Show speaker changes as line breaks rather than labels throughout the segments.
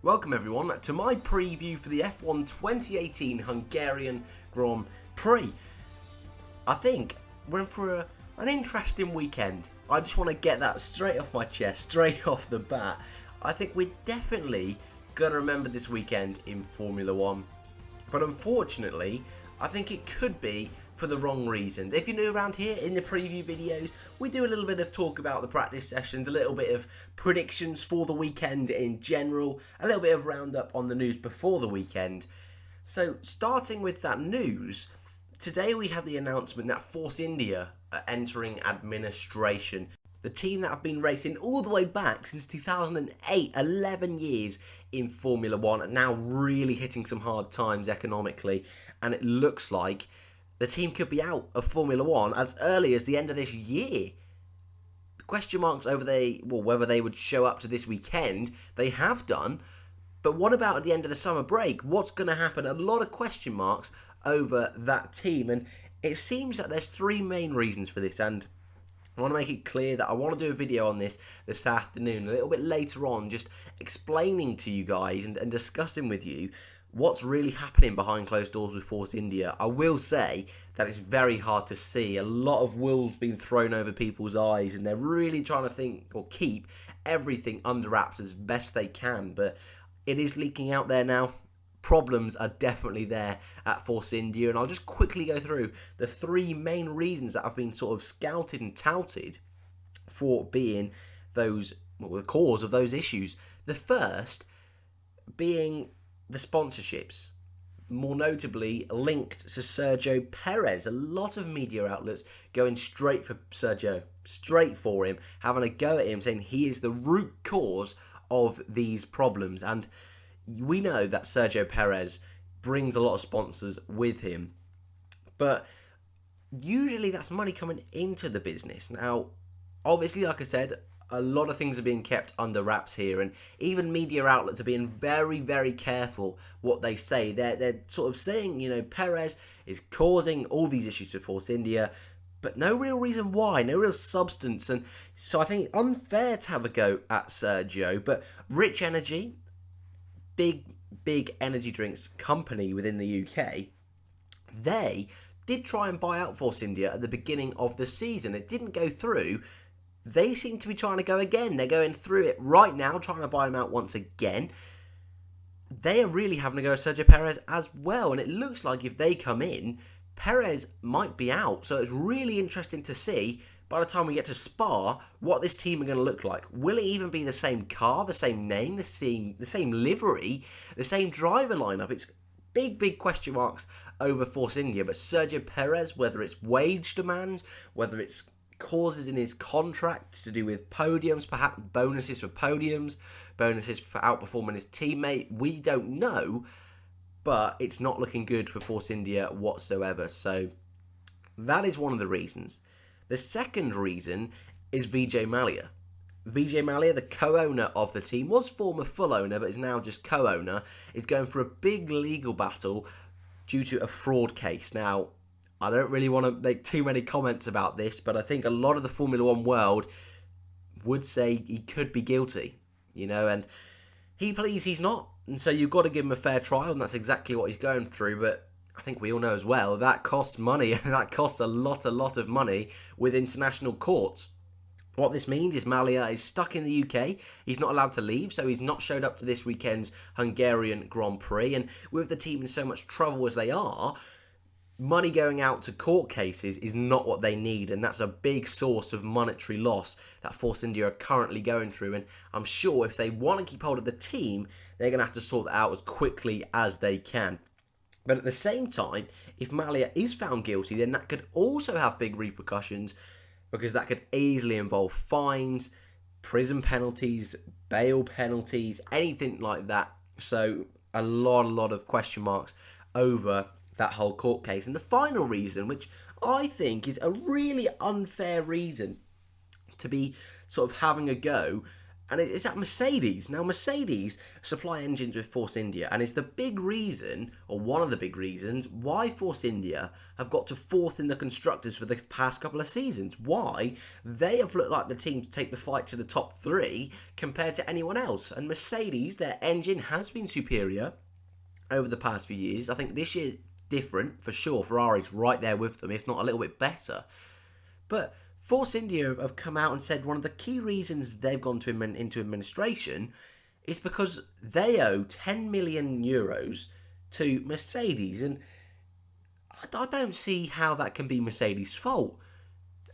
Welcome everyone to my preview for the F1 2018 Hungarian Grand Prix. I think we're in for an interesting weekend. I just want to get that straight off my chest, straight off the bat. I think we're definitely going to remember this weekend in Formula 1. But unfortunately, I think it could be for the wrong reasons. If you're new around here, in the preview videos, we do a little bit of talk about the practice sessions, a little bit of predictions for the weekend in general, a little bit of roundup on the news before the weekend. So starting with that news, today we had the announcement that Force India are entering administration. The team that have been racing all the way back since 2008, 11 years in Formula 1, are now really hitting some hard times economically, and it looks like the team could be out of Formula 1 as early as the end of this year. Question marks over whether they would show up to this weekend. They have done, but what about at the end of the summer break? What's going to happen? A lot of question marks over that team, and it seems that there's three main reasons for this, and I want to make it clear that I want to do a video on this afternoon, a little bit later on, just explaining to you guys and discussing with you what's really happening behind closed doors with Force India. I will say that it's very hard to see. A lot of wool's been thrown over people's eyes, and they're really trying to think or keep everything under wraps as best they can, but it is leaking out there now. Problems are definitely there at Force India, and I'll just quickly go through the three main reasons that have been sort of scouted and touted for being the cause of those issues. The first being the sponsorships, more notably linked to Sergio Perez. A lot of media outlets going straight for Sergio, straight for him, having a go at him, saying he is the root cause of these problems. And we know that Sergio Perez brings a lot of sponsors with him, but usually that's money coming into the business. Now, obviously, like I said, a lot of things are being kept under wraps here, and even media outlets are being very, very careful what they say. They're sort of saying, Perez is causing all these issues for Force India, but no real reason why, no real substance. And so I think it's unfair to have a go at Sergio, but Rich Energy, big energy drinks company within the UK, they did try and buy out Force India at the beginning of the season. It didn't go through. They seem to be trying to go again. They're going through it right now, trying to buy them out once again. They are really having to go at Sergio Perez as well, and it looks like if they come in, Perez might be out. So it's really interesting to see, by the time we get to Spa, what this team are going to look like. Will it even be the same car, the same name, the same livery, the same driver lineup? It's big question marks over Force India. But Sergio Perez, whether it's wage demands, whether it's causes in his contract to do with podiums, perhaps bonuses for podiums, bonuses for outperforming his teammate, we don't know, but it's not looking good for Force India whatsoever. So that is one of the reasons. The second reason is Vijay Mallya. Vijay Mallya, the co-owner of the team, was former full owner but is now just co-owner, is going for a big legal battle due to a fraud case. Now, I don't really want to make too many comments about this, but I think a lot of the Formula 1 world would say he could be guilty, and he pleads he's not. And so you've got to give him a fair trial, and that's exactly what he's going through. But I think we all know as well, that costs money, and that costs a lot of money with international courts. What this means is Mallya is stuck in the UK. He's not allowed to leave, so he's not showed up to this weekend's Hungarian Grand Prix. And with the team in so much trouble as they are, money going out to court cases is not what they need, and that's a big source of monetary loss that Force India are currently going through. And I'm sure if they want to keep hold of the team, they're going to have to sort that out as quickly as they can. But at the same time, if Mallya is found guilty, then that could also have big repercussions, because that could easily involve fines, prison penalties, bail penalties, anything like that. So a lot of question marks over that whole court case. And the final reason, which I think is a really unfair reason to be sort of having a go and it's at Mercedes. Now, Mercedes supply engines with Force India, and it's the big reason, or one of the big reasons, why Force India have got to fourth in the Constructors for the past couple of seasons. Why they have looked like the team to take the fight to the top three compared to anyone else. And Mercedes, their engine has been superior over the past few years. I think this year different, for sure. Ferrari's right there with them, if not a little bit better. But Force India have come out and said one of the key reasons they've gone into administration is because they owe 10 million euros to Mercedes. And I don't see how that can be Mercedes' fault.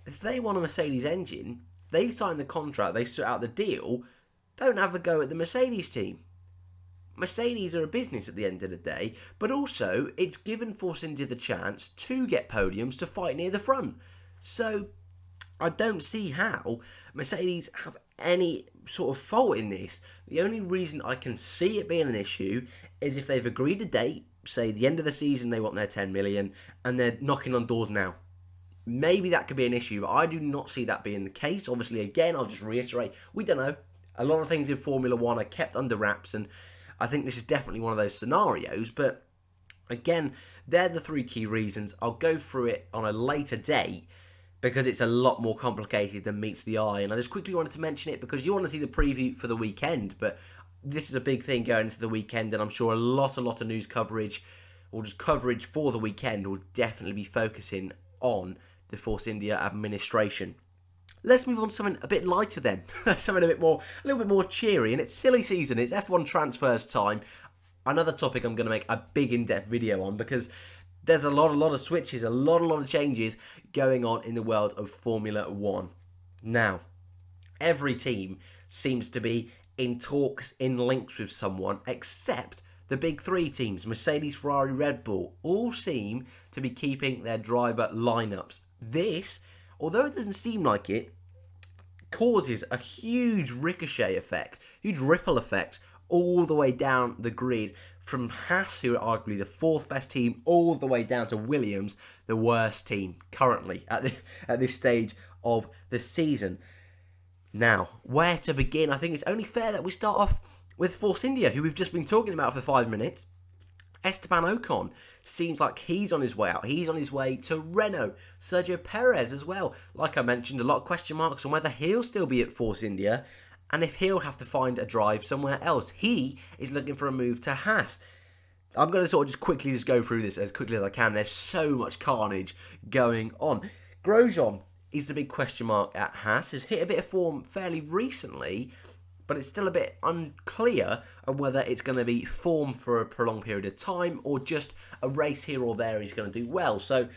If they want a Mercedes engine, they sign the contract, they sort out the deal, don't have a go at the Mercedes team. Mercedes are a business at the end of the day, but also it's given Force India the chance to get podiums to fight near the front. So I don't see how Mercedes have any sort of fault in this. The only reason I can see it being an issue is if they've agreed a date, say the end of the season they want their 10 million, and they're knocking on doors now. Maybe that could be an issue, but I do not see that being the case. Obviously, again, I'll just reiterate, we don't know. A lot of things in Formula 1 are kept under wraps, and I think this is definitely one of those scenarios, but again, they're the three key reasons. I'll go through it on a later date because it's a lot more complicated than meets the eye, and I just quickly wanted to mention it because you want to see the preview for the weekend, but this is a big thing going into the weekend, and I'm sure a lot of news coverage, or just coverage for the weekend, will definitely be focusing on the Force India administration. Let's move on to something a bit lighter then, something a little bit more cheery, and it's silly season, it's F1 transfers time, another topic I'm going to make a big in-depth video on because there's a lot of switches, a lot of changes going on in the world of Formula 1. Now, every team seems to be in talks, in links with someone, except the big three teams, Mercedes, Ferrari, Red Bull, all seem to be keeping their driver lineups. This, although it doesn't seem like it, causes a huge ricochet effect, huge ripple effect all the way down the grid from Haas, who are arguably the fourth best team, all the way down to Williams, the worst team currently at this stage of the season. Now, where to begin? I think it's only fair that we start off with Force India, who we've just been talking about for 5 minutes. Esteban Ocon seems like he's on his way out. He's on his way to Renault. Sergio Perez as well. Like I mentioned, a lot of question marks on whether he'll still be at Force India and if he'll have to find a drive somewhere else. He is looking for a move to Haas. I'm going to sort of just quickly go through this as quickly as I can. There's so much carnage going on. Grosjean is the big question mark at Haas. Has hit a bit of form fairly recently, but it's still a bit unclear on whether it's going to be form for a prolonged period of time or just a race here or there he's going to do well. So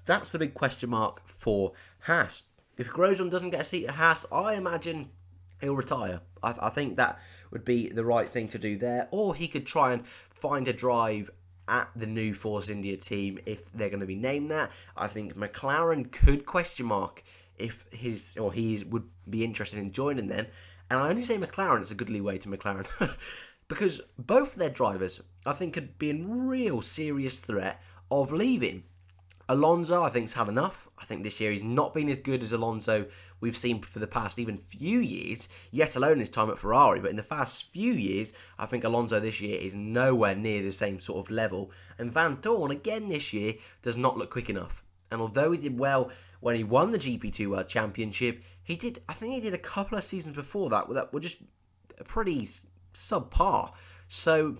that's the big question mark for Haas. If Grosjean doesn't get a seat at Haas, I imagine he'll retire. I think that would be the right thing to do there. Or he could try and find a drive at the new Force India team if they're going to be named that. I think McLaren could question mark if he would be interested in joining them. And I only say McLaren, it's a good leeway to McLaren. Because both their drivers, I think, could be in real serious threat of leaving. Alonso, I think, has had enough. I think this year he's not been as good as Alonso we've seen for the past even few years, yet alone his time at Ferrari. But in the past few years, I think Alonso this year is nowhere near the same sort of level. And Van Dorn, again this year, does not look quick enough. And although he did well when he won the GP2 World Championship, I think he did a couple of seasons before that were just pretty subpar. So,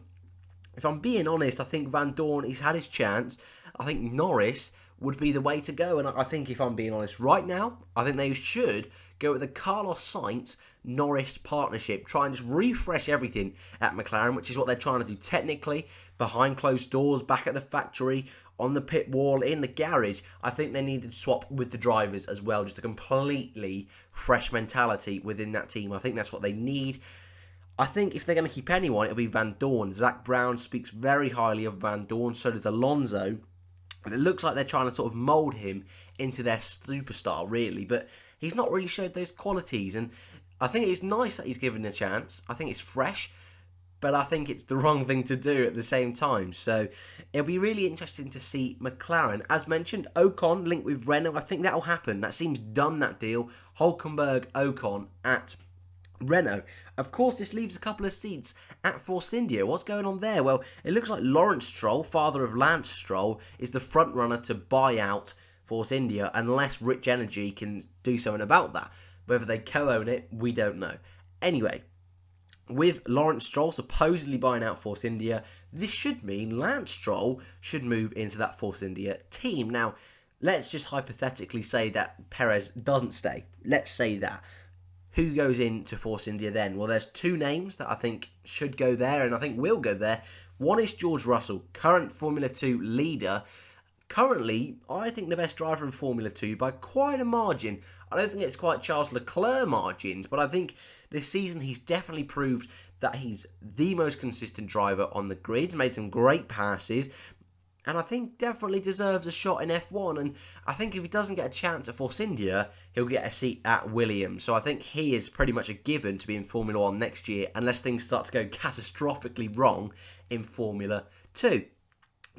if I'm being honest, I think Van Dorn, he's had his chance. I think Norris would be the way to go. And I think, if I'm being honest right now, I think they should go with the Carlos Sainz-Norris partnership. Try and just refresh everything at McLaren, which is what they're trying to do technically, behind closed doors, back at the factory, on the pit wall, in the garage. I think they need to swap with the drivers as well, just a completely fresh mentality within that team. I think that's what they need. I think if they're going to keep anyone, it'll be Van Dorn. Zach Brown speaks very highly of Van Dorn, so does Alonso. And it looks like they're trying to sort of mould him into their superstar, really. But he's not really showed those qualities. And I think it's nice that he's given a chance. I think it's fresh. But I think it's the wrong thing to do at the same time. So it'll be really interesting to see McLaren. As mentioned, Ocon linked with Renault. I think that'll happen. That seems done, that deal. Hulkenberg, Ocon at Renault. Of course, this leaves a couple of seats at Force India. What's going on there? Well, it looks like Lawrence Stroll, father of Lance Stroll, is the front runner to buy out Force India unless Rich Energy can do something about that. Whether they co-own it, we don't know. Anyway, with Lawrence Stroll supposedly buying out Force India, this should mean Lance Stroll should move into that Force India team. Now, let's just hypothetically say that Perez doesn't stay. Let's say that. Who goes into Force India then? Well, there's two names that I think should go there and I think will go there. One is George Russell, current Formula 2 leader. Currently, I think the best driver in Formula 2 by quite a margin. I don't think it's quite Charles Leclerc margins, but I think this season he's definitely proved that he's the most consistent driver on the grid. He's made some great passes, and I think definitely deserves a shot in F1. And I think if he doesn't get a chance at Force India, he'll get a seat at Williams. So I think he is pretty much a given to be in Formula 1 next year, unless things start to go catastrophically wrong in Formula 2.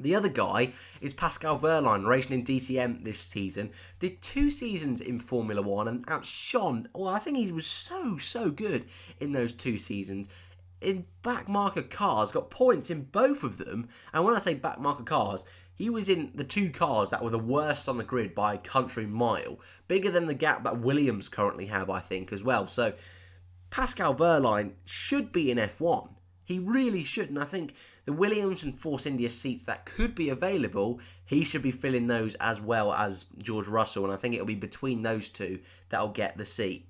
The other guy is Pascal Wehrlein, racing in DTM this season. Did 2 seasons in Formula 1 and outshone. Well, I think he was so good in those 2 seasons. In backmarker cars, got points in both of them. And when I say backmarker cars, he was in the 2 cars that were the worst on the grid by a country mile. Bigger than the gap that Williams currently have, I think, as well. So, Pascal Wehrlein should be in F1. He really should, and I think the Williams and Force India seats that could be available, he should be filling those as well as George Russell, and I think it'll be between those two that'll get the seat.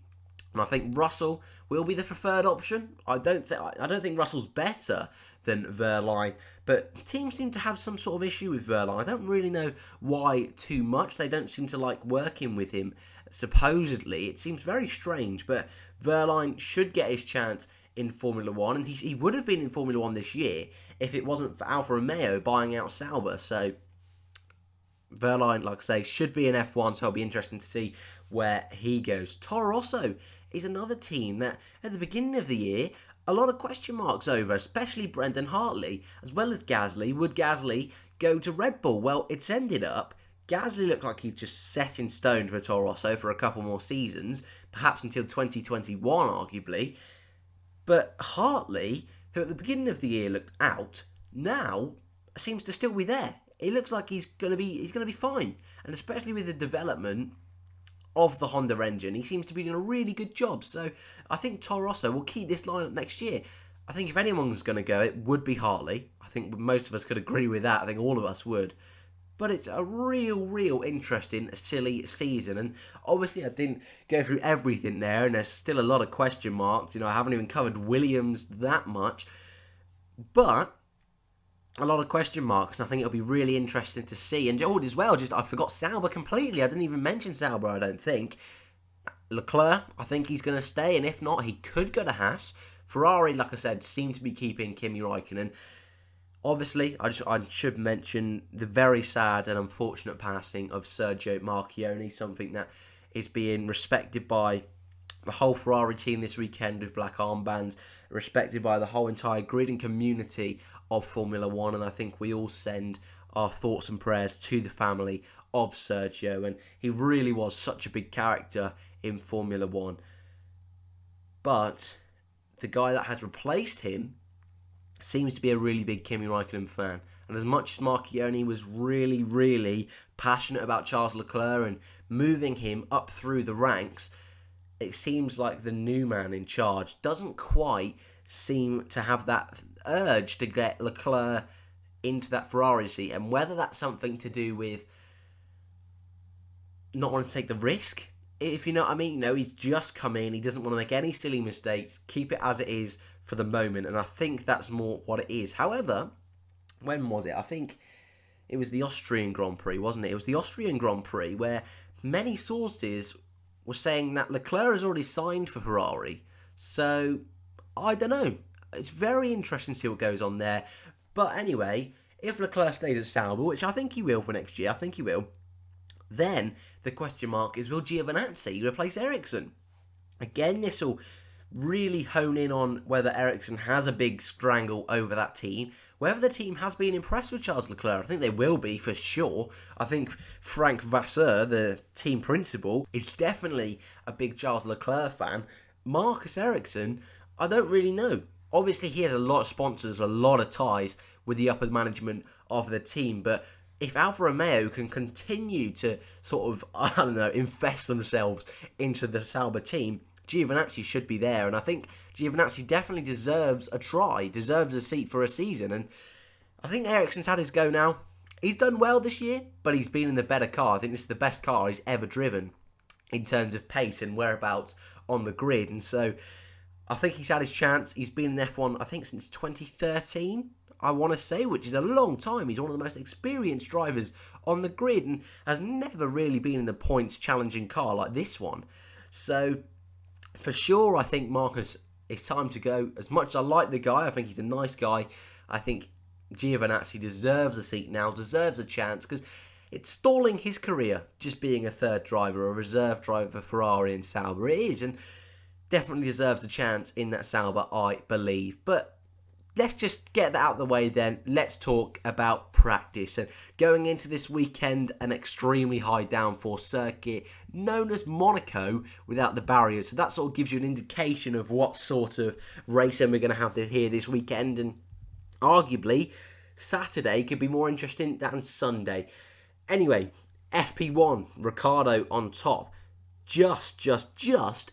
And I think Russell will be the preferred option. I don't think Russell's better than Wehrlein, but teams seem to have some sort of issue with Wehrlein. I don't really know why too much. They don't seem to like working with him, supposedly. It seems very strange, but Wehrlein should get his chance in Formula 1, and he would have been in Formula 1 this year if it wasn't for Alfa Romeo buying out Sauber. So Wehrlein, like I say, should be in F1, so it'll be interesting to see where he goes. Toro Rosso is another team that at the beginning of the year, a lot of question marks over, especially Brendan Hartley, as well as Gasly. Would Gasly go to Red Bull? Well, it's ended up Gasly looks like he's just set in stone for Toro Rosso for a couple more seasons, perhaps until 2021, arguably. But Hartley, who at the beginning of the year looked out, now seems to still be there. It looks like he's gonna be fine, and especially with the development of the Honda engine, he seems to be doing a really good job. So I think Toro Rosso will keep this lineup next year. I think if anyone's going to go, it would be Hartley. I think most of us could agree with that. I think all of us would. But it's a real interesting, silly season. And obviously I didn't go through everything there, and there's still a lot of question marks. You know, I haven't even covered Williams that much. But a lot of question marks, and I think it'll be really interesting to see. And as well, I forgot Sauber completely. I didn't even mention Sauber, I don't think. Leclerc, I think he's going to stay, and if not, he could go to Haas. Ferrari, like I said, seem to be keeping Kimi Räikkönen. Obviously, I should mention the very sad and unfortunate passing of Sergio Marchionne, something that is being respected by the whole Ferrari team this weekend with black armbands, respected by the whole entire grid and community of Formula 1, and I think we all send our thoughts and prayers to the family of Sergio, and he really was such a big character in Formula 1. But the guy that has replaced him seems to be a really big Kimi Räikkönen fan. And as much as Marchionne was really passionate about Charles Leclerc and moving him up through the ranks, it seems like the new man in charge doesn't quite seem to have that urge to get Leclerc into that Ferrari seat. And whether that's something to do with not wanting to take the risk, if you know what I mean. You know, he's just come in, he doesn't want to make any silly mistakes, keep it as it is for the moment, and I think that's more what it is. However, when was it? I think it was the Austrian Grand Prix, wasn't it? It was the Austrian Grand Prix where many sources were saying that Leclerc has already signed for Ferrari. So, I don't know. It's very interesting to see what goes on there. But anyway, if Leclerc stays at Sauber, which I think he will for next year, I think he will, then the question mark is, will Giovinazzi replace Ericsson? Again, this will really hone in on whether Ericsson has a big strangle over that team, whether the team has been impressed with Charles Leclerc. I think they will be, for sure. I think Frank Vasseur, the team principal, is definitely a big Charles Leclerc fan, Marcus Ericsson, I don't really know. Obviously, he has a lot of sponsors, a lot of ties with the upper management of the team, but if Alfa Romeo can continue to sort of, I don't know, invest themselves into the Sauber team, Giovinazzi should be there, and I think Giovinazzi definitely deserves a try, deserves a seat for a season, and I think Ericsson's had his go now. He's done well this year, but he's been in the better car. I think this is the best car he's ever driven in terms of pace and whereabouts on the grid, and so I think he's had his chance. He's been in F1, I think, since 2013, I want to say, which is a long time. He's one of the most experienced drivers on the grid and has never really been in a points challenging car like this one. So, for sure, I think Marcus, it's time to go. As much as I like the guy, I think he's a nice guy, I think Giovinazzi deserves a seat now, deserves a chance, because it's stalling his career just being a third driver, a reserve driver for Ferrari and Sauber. It is, and definitely deserves a chance in that Sauber, I believe. But let's just get that out of the way then. Let's talk about practice. And going into this weekend, an extremely high downforce circuit known as Monaco without the barriers. So that sort of gives you an indication of what sort of racing we're going to have here this weekend. And arguably, Saturday could be more interesting than Sunday. Anyway, FP1, Ricciardo on top. Just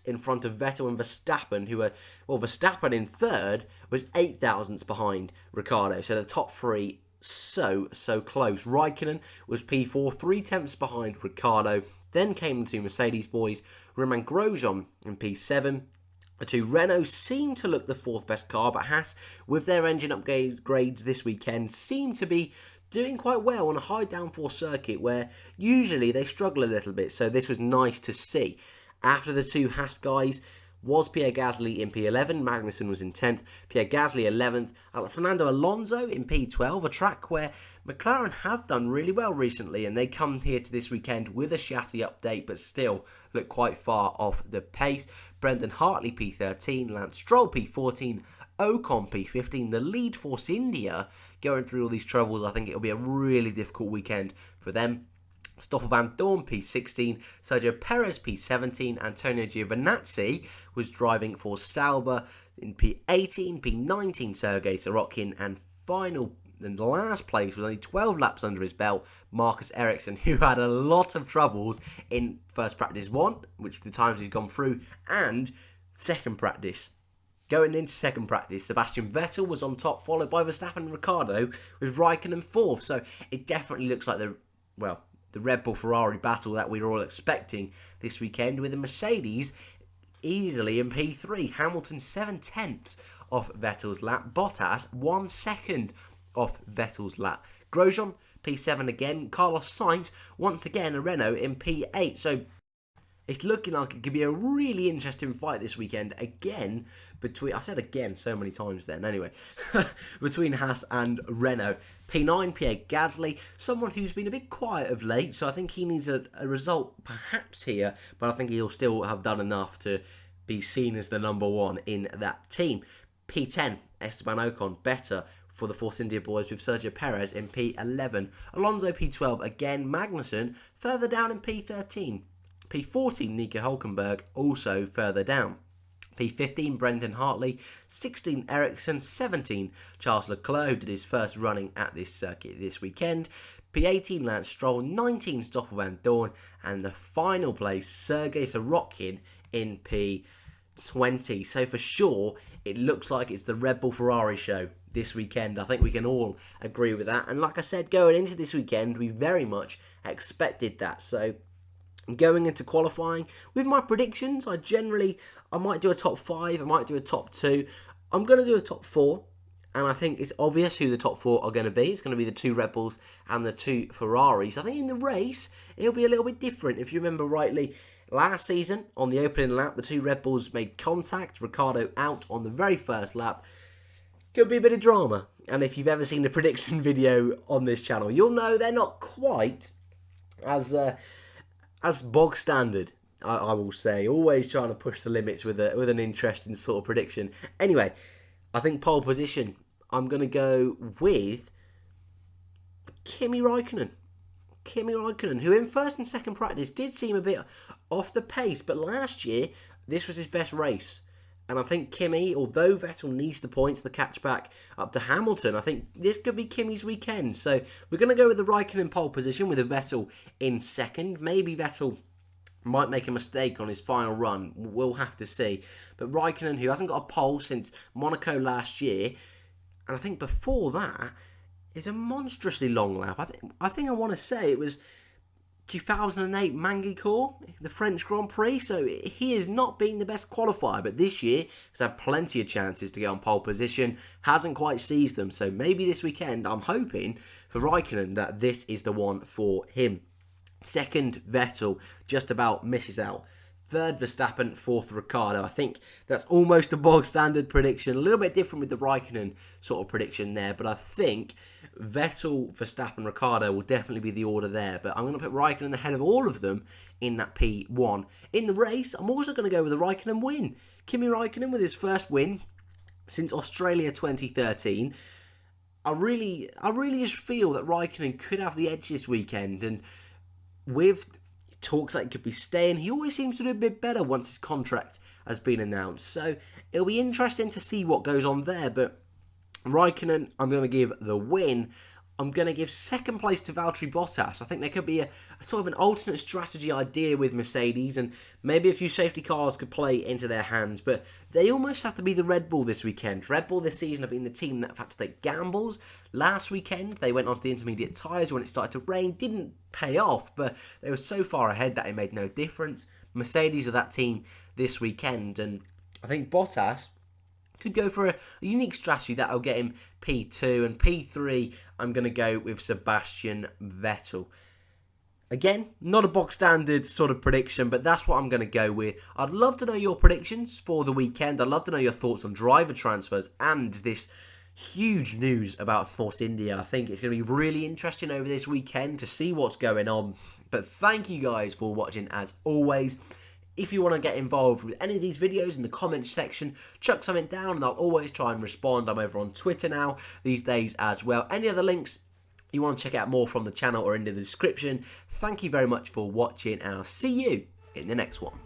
in front of Vettel and Verstappen, who are, well, Verstappen in third was 8 thousandths behind Ricciardo. So the top three, so close. Raikkonen was P4, 3 tenths behind Ricciardo. Then came the two Mercedes boys, Romain Grosjean in P7. The two Renault seemed to look the fourth best car, but Haas, with their engine upgrades this weekend, seem to be doing quite well on a high downforce circuit where usually they struggle a little bit, so this was nice to see. After the two Haas guys was Pierre Gasly in P11, Magnussen was in 10th, Pierre Gasly 11th, Fernando Alonso in P12, a track where McLaren have done really well recently, and they come here to this weekend with a chassis update, but still look quite far off the pace. Brendan Hartley P13, Lance Stroll P14, Ocon P15, the lead Force India going through all these troubles. I think it'll be a really difficult weekend for them. Stoffel Van Dorn P16, Sergio Perez P17, Antonio Giovinazzi was driving for Sauber in P18, P19 Sergei Sorokin, and final and last place with only 12 laps under his belt, Marcus Ericsson, who had a lot of troubles in first practice 1, which the times he's gone through, and second practice. Going into second practice, Sebastian Vettel was on top, followed by Verstappen and Ricciardo, with Raikkonen fourth. So it definitely looks like the Red Bull Ferrari battle that we were all expecting this weekend, with the Mercedes easily in P3. Hamilton 7 tenths off Vettel's lap. Bottas 1 second off Vettel's lap. Grosjean P7 again. Carlos Sainz once again a Renault in P8. So it's looking like it could be a really interesting fight this weekend again between, I said again so many times then, anyway, between Haas and Renault. P9, Pierre Gasly, someone who's been a bit quiet of late, so I think he needs a result perhaps here, but I think he'll still have done enough to be seen as the number one in that team. P10, Esteban Ocon, better for the Force India boys with Sergio Perez in P11. Alonso P12 again, Magnussen further down in P13. P14, Nico Hülkenberg, also further down. P15, Brendan Hartley, 16, Ericsson, 17, Charles Leclerc, who did his first running at this circuit this weekend. P18, Lance Stroll, 19, Stoffel Van Dorn, and the final place, Sergei Sorokin in P20. So for sure, it looks like it's the Red Bull Ferrari show this weekend. I think we can all agree with that. And like I said, going into this weekend, we very much expected that. So going into qualifying, with my predictions, I might do a top 5, I might do a top 2. I'm going to do a top 4, and I think it's obvious who the top 4 are going to be. It's going to be the 2 Red Bulls and the 2 Ferraris. I think in the race, it'll be a little bit different. If you remember rightly, last season, on the opening lap, the 2 Red Bulls made contact, Ricciardo out on the very first lap. Could be a bit of drama, and if you've ever seen the prediction video on this channel, you'll know they're not quite as bog standard, I will say. Always trying to push the limits with an interesting sort of prediction. Anyway, I think pole position, I'm going to go with Kimi Raikkonen. Kimi Raikkonen, who in first and second practice did seem a bit off the pace, but last year, this was his best race. And I think Kimi, although Vettel needs the points, the catch back up to Hamilton, I think this could be Kimi's weekend. So we're going to go with the Raikkonen pole position with a Vettel in second. Maybe Vettel might make a mistake on his final run. We'll have to see. But Raikkonen, who hasn't got a pole since Monaco last year, and I think before that, is a monstrously long lap. I think I want to say it was 2008 Mangicourt, the French Grand Prix, so he has not been the best qualifier, but this year has had plenty of chances to get on pole position, hasn't quite seized them, so maybe this weekend I'm hoping for Raikkonen that this is the one for him. Second, Vettel just about misses out. Third, Verstappen. Fourth, Ricciardo. I think that's almost a bog standard prediction. A little bit different with the Raikkonen sort of prediction there. But I think Vettel, Verstappen, Ricciardo will definitely be the order there. But I'm going to put Raikkonen ahead of all of them in that P1. In the race, I'm also going to go with a Raikkonen win. Kimi Raikkonen with his first win since Australia 2013. I really just feel that Raikkonen could have the edge this weekend. And with talks like he could be staying, he always seems to do a bit better once his contract has been announced. So it'll be interesting to see what goes on there. But Raikkonen, I'm going to give the win. I'm going to give second place to Valtteri Bottas. I think there could be a sort of an alternate strategy idea with Mercedes, and maybe a few safety cars could play into their hands, but they almost have to be the Red Bull this weekend. Red Bull this season have been the team that have had to take gambles. Last weekend, they went onto the intermediate tyres when it started to rain. Didn't pay off, but they were so far ahead that it made no difference. Mercedes are that team this weekend, and I think Bottas could go for a unique strategy that'll get him P2, and P3 I'm going to go with Sebastian Vettel. Again, not a box standard sort of prediction, but that's what I'm going to go with. I'd love to know your predictions for the weekend. I'd love to know your thoughts on driver transfers and this huge news about Force India. I think it's going to be really interesting over this weekend to see what's going on. But thank you guys for watching as always. If you want to get involved with any of these videos in the comments section, chuck something down and I'll always try and respond. I'm over on Twitter now these days as well. Any other links you want to check out more from the channel or in the description. Thank you very much for watching and I'll see you in the next one.